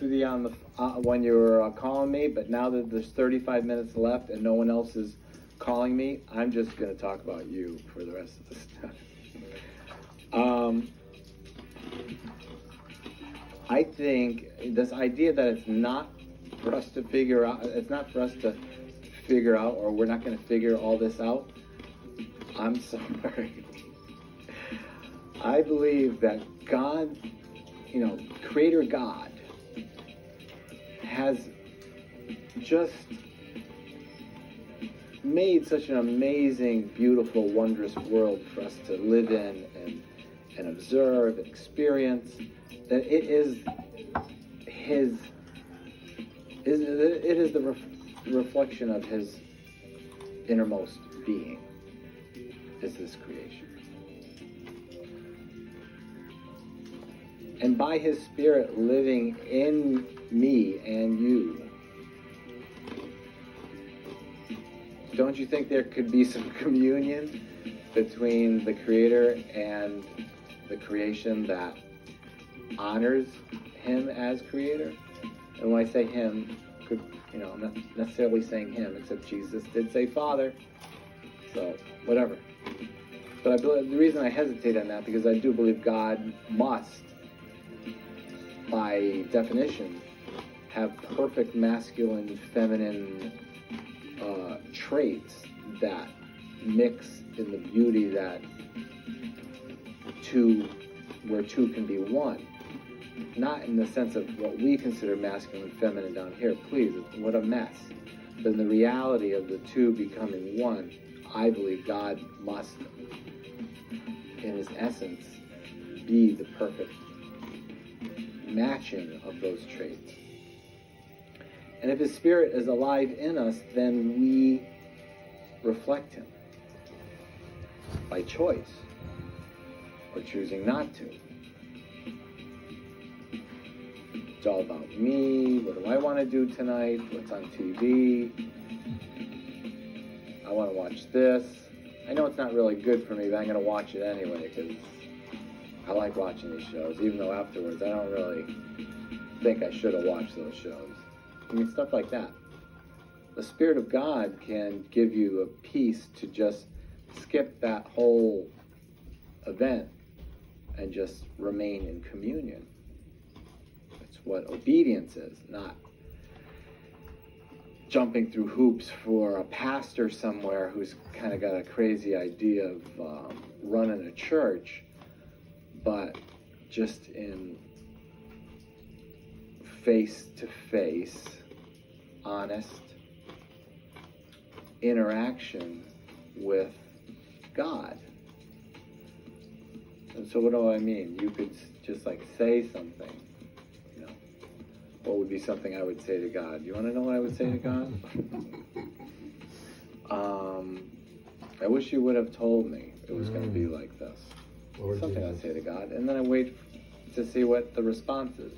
on the when you were calling me, but now that there's 35 minutes left and no one else is calling me, I'm just going to talk about you for the rest of the stuff. I think this idea that it's not for us to figure out, or we're not going to figure all this out, I'm sorry. I believe that God, Creator God, has just made such an amazing, beautiful, wondrous world for us to live in and observe and experience, that it is the reflection of His innermost being, is this creation. And by His Spirit living in me and you, don't you think there could be some communion between the Creator and the creation that honors Him as Creator? And when I say Him, I'm not necessarily saying Him, except Jesus did say Father, so whatever. But the reason I hesitate on that, because I do believe God must, by definition, have perfect masculine, feminine traits that mix in the beauty that where two can be one. Not in the sense of what we consider masculine and feminine down here. Please, what a mess. But in the reality of the two becoming one, I believe God must, in His essence, be the perfect matching of those traits. And if His Spirit is alive in us, then we reflect Him by choice or choosing not to. It's all about me. What do I want to do tonight? What's on TV? I want to watch this. I know it's not really good for me, but I'm going to watch it anyway because I like watching these shows, even though afterwards I don't really think I should have watched those shows. I mean, stuff like that. The Spirit of God can give you a peace to just skip that whole event and just remain in communion. It's what obedience is, not jumping through hoops for a pastor somewhere who's kind of got a crazy idea of running a church, but just in face-to-face, honest interaction with God. And so what do I mean? You could just say something. What would be something I would say to God? You want to know what I would say to God? I wish you would have told me it was going to be like this. Something I'd say to God. And then I wait to see what the response is.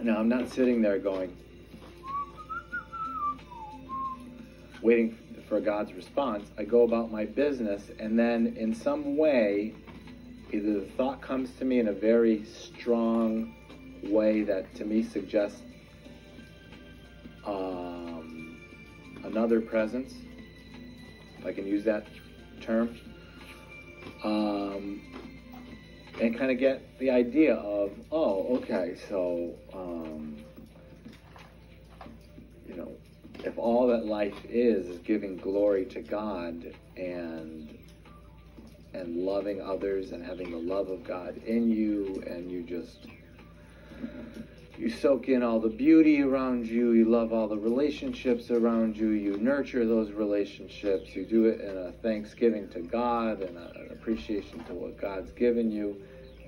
Now, I'm not sitting there waiting for God's response. I go about my business, and then in some way, either the thought comes to me in a very strong way that to me suggests another presence, if I can use that term, and kind of get the idea of, okay, so, if all that life is giving glory to God and loving others and having the love of God in you, and you soak in all the beauty around you, you love all the relationships around you, you nurture those relationships, you do it in a thanksgiving to God and an appreciation to what God's given you,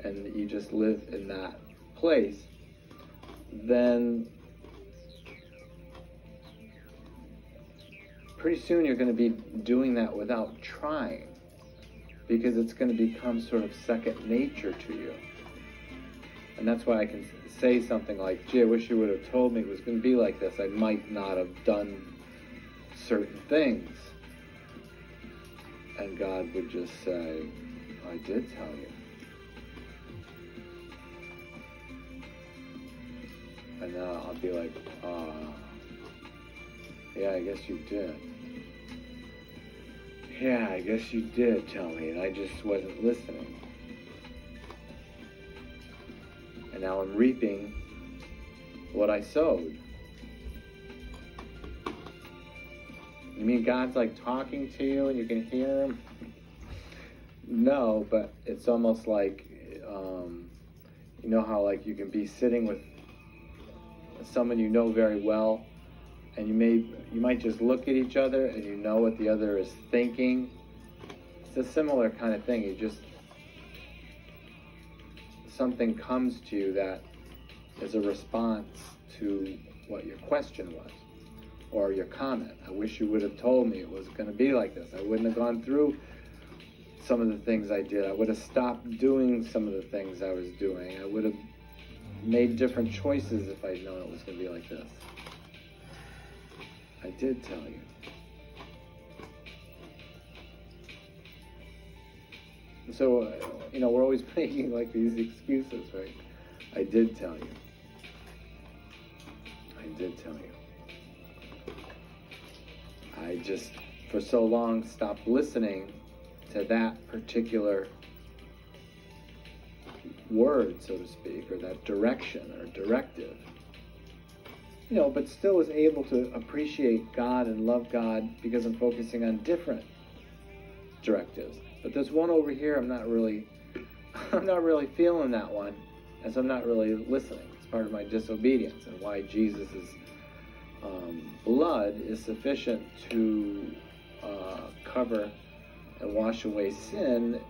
and you just live in that place, then pretty soon you're going to be doing that without trying, because it's going to become sort of second nature to you. And that's why I can say something like, gee, I wish you would have told me it was going to be like this. I might not have done certain things. And God would just say, I did tell you. And then I'll be like, yeah, I guess you did. Yeah, I guess you did tell me, and I just wasn't listening. And now I'm reaping what I sowed. You mean God's like talking to you and you can hear him? No, but it's almost like, you know how like you can be sitting with someone you know very well, and you might just look at each other and you know what the other is thinking. It's a similar kind of thing. Something comes to you that is a response to what your question was, or your comment. I wish you would have told me it was going to be like this. I wouldn't have gone through some of the things I did. I would have stopped doing some of the things I was doing. I would have made different choices if I'd known it was going to be like this. I did tell you. So, we're always making like these excuses, right? I did tell you. I did tell you. I just, for so long, stopped listening to that particular word, so to speak, or that direction or directive. But still was able to appreciate God and love God because I'm focusing on different directives. But there's one over here I'm not really feeling that one, and so I'm not really listening. It's part of my disobedience, and why Jesus' blood is sufficient to cover and wash away sin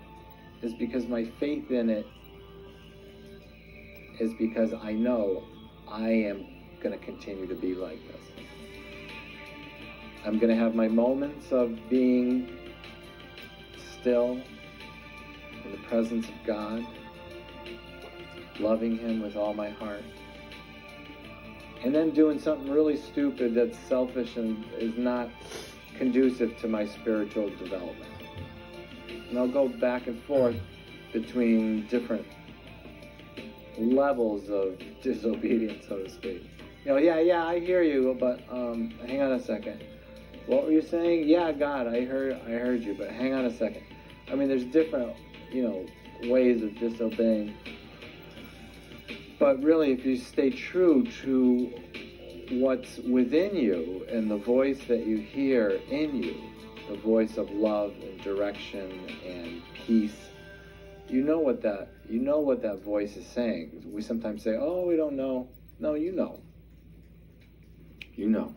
is because my faith in it is because I know I am going to continue to be like this. I'm going to have my moments of being still in the presence of God, loving Him with all my heart, and then doing something really stupid that's selfish and is not conducive to my spiritual development. And I'll go back and forth between different levels of disobedience, so to speak. Yeah, I hear you, but hang on a second. What were you saying? Yeah, God, I heard you, but hang on a second. I mean, there's different, ways of disobeying. But really, if you stay true to what's within you and the voice that you hear in you, the voice of love and direction and peace, you know what that voice is saying. We sometimes say, "Oh, we don't know." No, you know. You know.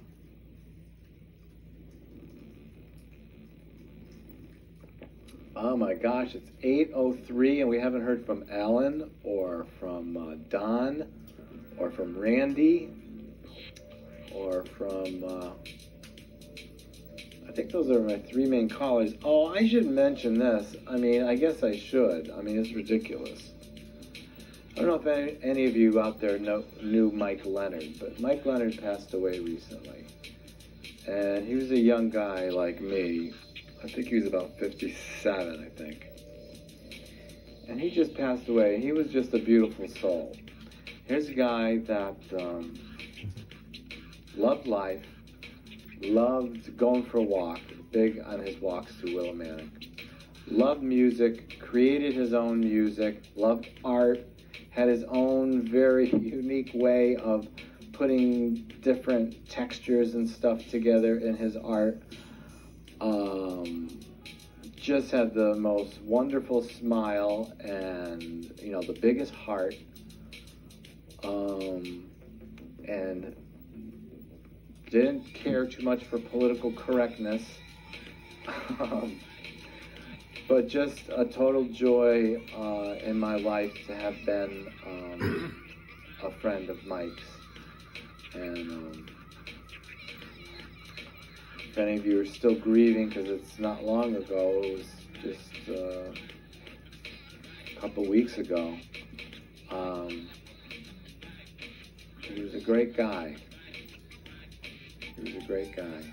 Oh my gosh, it's 8:03 and we haven't heard from Alan or from Don or from Randy or from, I think those are my three main callers. Oh, I should mention this. I guess I should. It's ridiculous. I don't know if any of you out there knew Mike Leonard, but Mike Leonard passed away recently. And he was a young guy like me. I think he was about 57, I think. And he just passed away. He was just a beautiful soul. Here's a guy that loved life, loved going for a walk, big on his walks through Willimantic. Loved music, created his own music, loved art, had his own very unique way of putting different textures and stuff together in his art. Just had the most wonderful smile and, the biggest heart. And didn't care too much for political correctness. But just a total joy in my life to have been a friend of Mike's. And if any of you are still grieving, because it's not long ago, it was just a couple weeks ago, he was a great guy. He was a great guy.